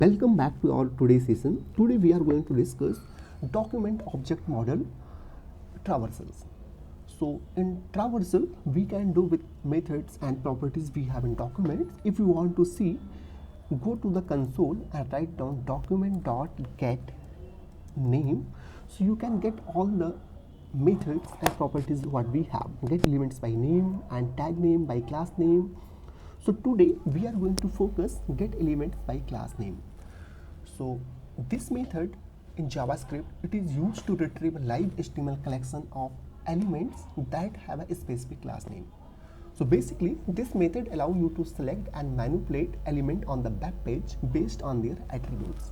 Welcome back to our today's session. Today we are going to discuss document object model traversals. So in traversal we can do with methods and properties we have in documents. If you want to see, go to the console and write down document.getName. So you can get all the methods and properties what we have. Get elements by name and tag name by class name. So today we are going to focus get element by class name. So this method in JavaScript, it is used to retrieve a live HTML collection of elements that have a specific class name. So basically this method allows you to select and manipulate element on the web page based on their attributes.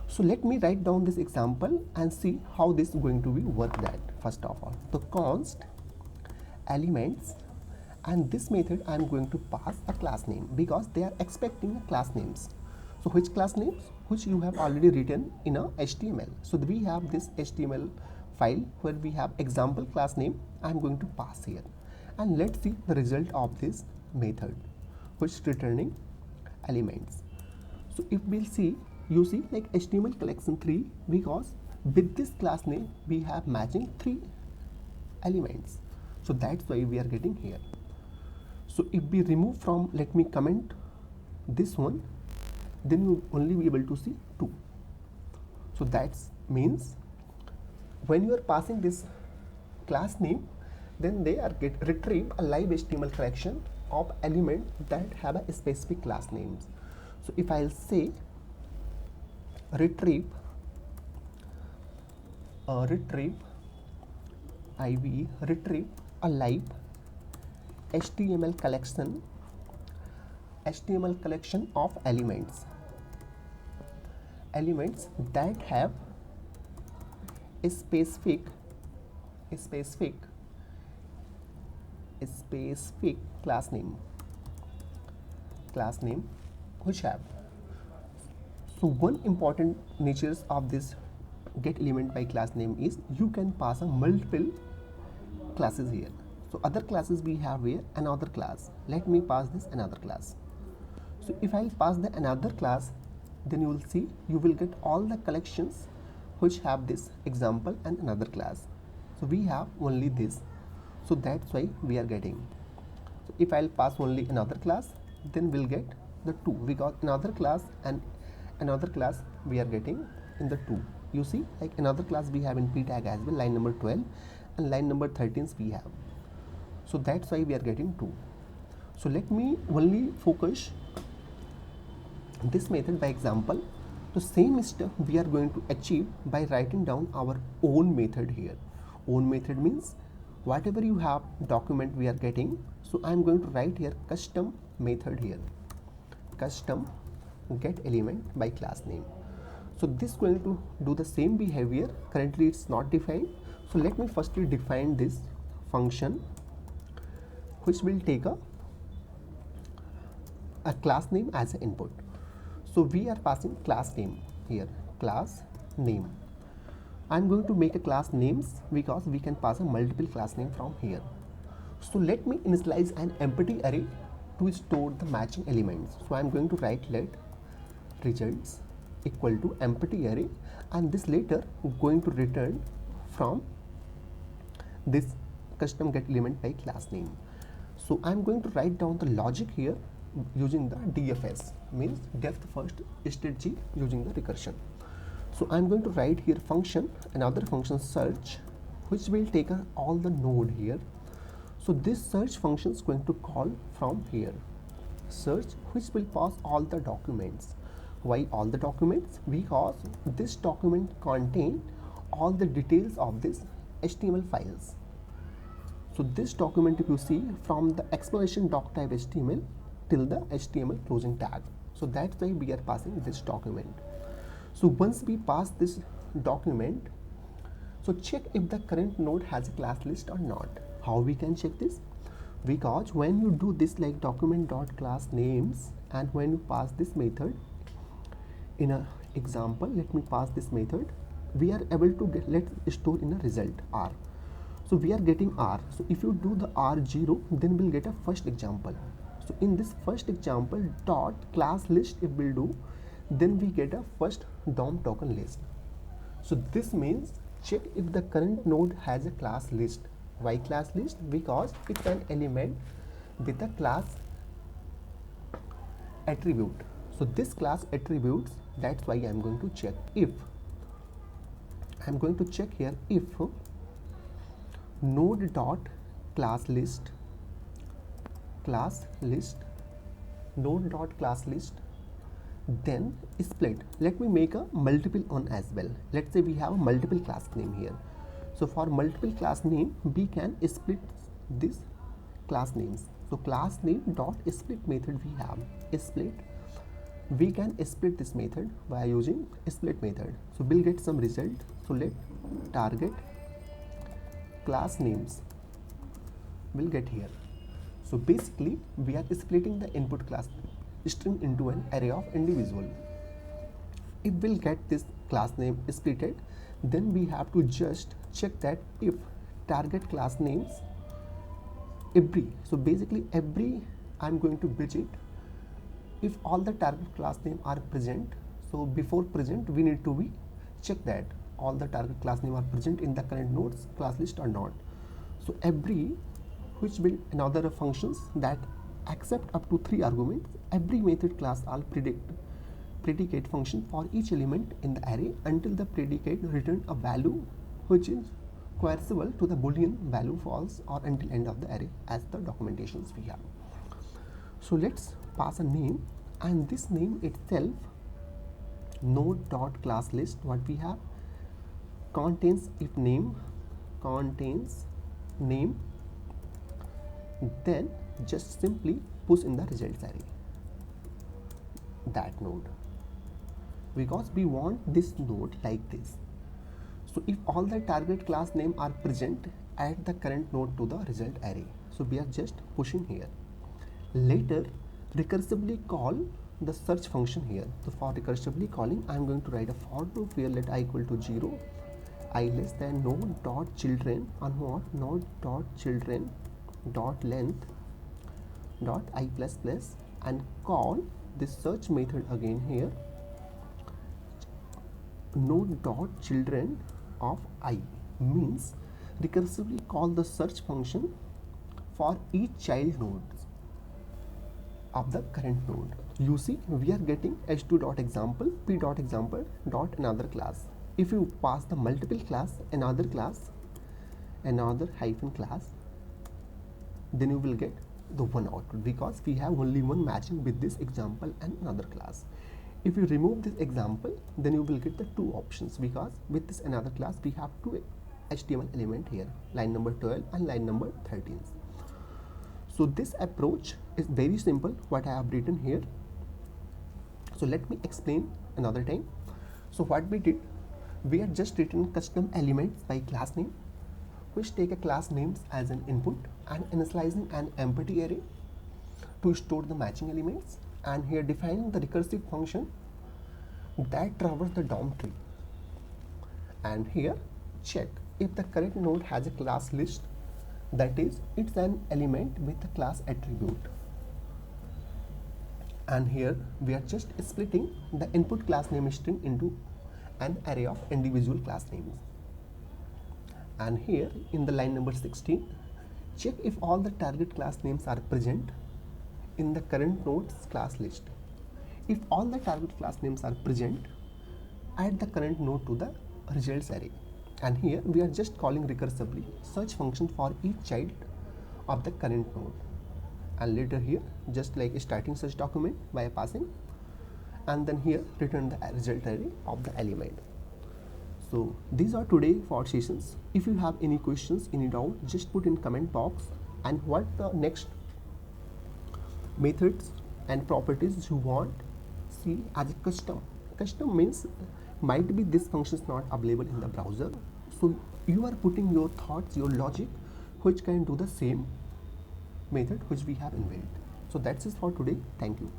So let me write down this example and see how this is going to be work that. First of all, the const elements, and this method I am going to pass a class name because they are expecting a class names. So which class names? Which you have already written in a HTML. So we have this HTML file where we have example class name. I am going to pass here, and let's see the result of this method, which is returning elements. So if we'll see, you see like HTML collection 3, because with this class name we have matching 3 elements. So that's why we are getting here. So if we remove from, let me comment this one, then you only be able to see 2. So that means when you are passing this class name, then they are retrieve a live HTML collection of elements that have a specific class names. So if I'll say retrieve a live HTML collection of elements that have a specific class name which have. So one important natures of this get element by class name is you can pass a multiple classes here. So other classes we have here, another class. Let me pass this another class. So if I pass the another class, then you will see you will get all the collections which have this example and another class. So we have only this. So that's why we are getting. So if I'll pass only another class, then we'll get the 2. We got another class and another class we are getting in the 2. You see, like another class we have in p tag as well, line number 12, and line number 13 we have. So that's why we are getting 2. So let me only focus this method by example. The same step we are going to achieve by writing down our own method here. Own method means whatever you have document we are getting. So I am going to write here custom method here, custom get element by class name. So this is going to do the same behavior. Currently it's not defined. So let me firstly define this function which will take a class name as an input. So we are passing class name here, class name. I'm going to make a class names because we can pass a multiple class name from here. So let me initialize an empty array to store the matching elements. So I'm going to write let results equal to empty array, and this later going to return from this custom get element by class name. So I'm going to write down the logic here using the DFS, means depth first strategy using the recursion. So I'm going to write here function, another function search, which will take all the node here. So this search function is going to call from here search, which will pass all the documents. Why all the documents? Because this document contain all the details of this HTML files. So this document, if you see from the explanation doc type HTML till the HTML closing tag. So that's why we are passing this document. So once we pass this document, so check if the current node has a class list or not. How we can check this? Because when you do this like document.class names, and when you pass this method in a example, let me pass this method, we are able to get, let's store in a result R. So we are getting R. So if you do the R0, then we'll get a first example. So in this first example, dot class list, if we'll do, then we get a first DOM token list. So this means check if the current node has a class list. Why class list? Because it's an element with a class attribute. So this class attributes, that's why I'm going to check if. I'm going to check here if node dot class list node dot class list, then split. Let me make a multiple one as well. Let's say we have a multiple class name here. So for multiple class name, we can split this class names. So class name dot split method we have split. We can split this method by using split method. So we'll get some result. So let target class names will get here. So basically we are splitting the input class string into an array of individual. If we'll get this class name splitted, then we have to just check that if target class names every, so basically every, I'm going to bridge it. If all the target class name are present, so before present we need to be check that all the target class name are present in the current nodes class list or not. So every, which will another functions that accept up to 3 arguments, every method class all predicate function for each element in the array until the predicate return a value which is recursively to the boolean value false or until end of the array as the documentations we have. So let's pass a name, and this name itself node dot class list, what we have contains if name contains name, then just simply push in the results array that node, because we want this node like this. So if all the target class name are present, add the current node to the result array. So we are just pushing here. Later recursively call the search function here. So for recursively calling, I am going to write a for loop here, let I equal to 0, I less than node dot children on what node dot children dot length dot I plus plus, and call this search method again here, node dot children of I, means recursively call the search function for each child nodes of the current node. You see we are getting h2 dot example, p dot example dot another class. If you pass the multiple class, another hyphen class, then you will get the one output, because we have only one matching with this example and another class. If you remove this example, then you will get the two options, because with this another class we have two HTML element here, line number 12 and line number 13. So this approach is very simple what I have written here. So let me explain another time. So what we did, we had just written custom elements by class name, which take a class names as an input and initializing an empty array to store the matching elements, and here defining the recursive function that traverses the DOM tree, and here check if the current node has a class list, that is it's an element with a class attribute, and here we are just splitting the input class name string into an array of individual class names. And here in the line number 16, check if all the target class names are present in the current node's class list. If all the target class names are present, add the current node to the results array. And here we are just calling recursively search function for each child of the current node. And later here just like starting search document by passing, and then here return the result array of the element. So these are today for sessions. If you have any questions, any doubt, just put in comment box, and what the next methods and properties you want see as a custom. Custom means might be this function is not available in the browser, so you are putting your thoughts, your logic, which can do the same method which we have invented. So that's it for today. Thank you.